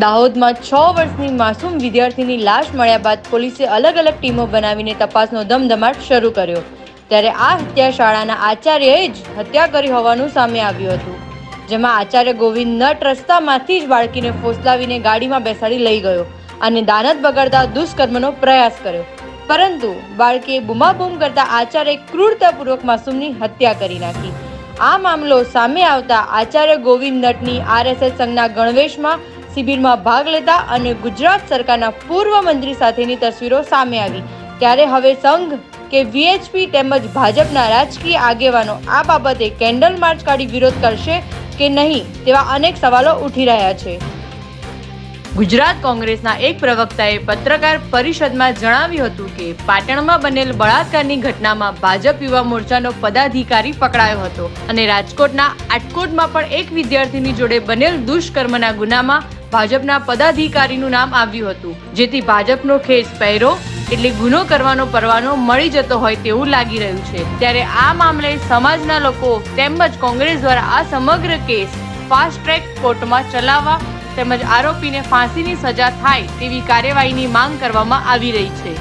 દાહોદમાં 6 વર્ષની માસૂમ વિદ્યાર્થીની લાશ મળ્યા બાદ પોલીસે અલગ અલગ ટીમો બનાવીને તપાસનો ધમધમાટ શરૂ કર્યો, ત્યારે આ હત્યા શાળાના આચાર્યએ જ હત્યા કરી હોવાનું સામે આવ્યું હતું, જેમાં આચાર્ય ગોવિંદ નટ રસ્તામાંથી જ બાળકીને ફોસલાવીને ગાડીમાં બેસાડી લઈ ગયો અને દાનત બગાડતા દુષ્કર્મનો પ્રયાસ કર્યો, પરંતુ બાળકીએ બૂમાબૂમ કરતા આચાર્યએ ક્રૂરતાપૂર્વક માસૂમની હત્યા કરી નાખી। આ મામલો સામે આવતા આચાર્ય ગોવિંદ નટની આરએસએસ સંઘના ગણવેશમાં શિબિરમાં ભાગ લેતા અને ગુજરાત સરકારના પૂર્વ મંત્રી સાથેની તસવીરો સામે આવી, ત્યારે હવે સંઘ કે વીએચપી તેમજ ભાજપના રાજકીય આગેવાનો આ બાબતે કેન્ડલ માર્ચ કાઢી વિરોધ કરશે કે નહીં તેવા અનેક સવાલો ઉઠી રહ્યા છે। ગુજરાત કોંગ્રેસના એક પ્રવક્તાએ પત્રકાર પરિષદમાં જણાવ્યું હતું કે પાટણમાં બનેલ બળાત્કારની ઘટનામાં ભાજપ યુવા મોરચાનો પદાધિકારી પકડાયો હતો અને રાજકોટના આટકોટમાં પણ એક વિદ્યાર્થીની જોડે બનેલ દુષ્કર્મના ગુનામાં ભાજપના પદાધિકારીનું નામ આવ્યું હતું, જેથી ભાજપનો ખેસ પહેરો એટલે ગુનો કરવાનો પરવાનો મળી જતો હોય તેવું લાગી રહ્યું છે। ત્યારે આ મામલે સમાજના લોકો તેમજ કોંગ્રેસ દ્વારા આ સમગ્ર કેસ ફાસ્ટ ટ્રેક કોર્ટમાં ચલાવવા તેમજ આરોપીને ફાંસીની સજા થાય તેવી કાર્યવાહીની માંગ કરવામાં આવી રહી છે।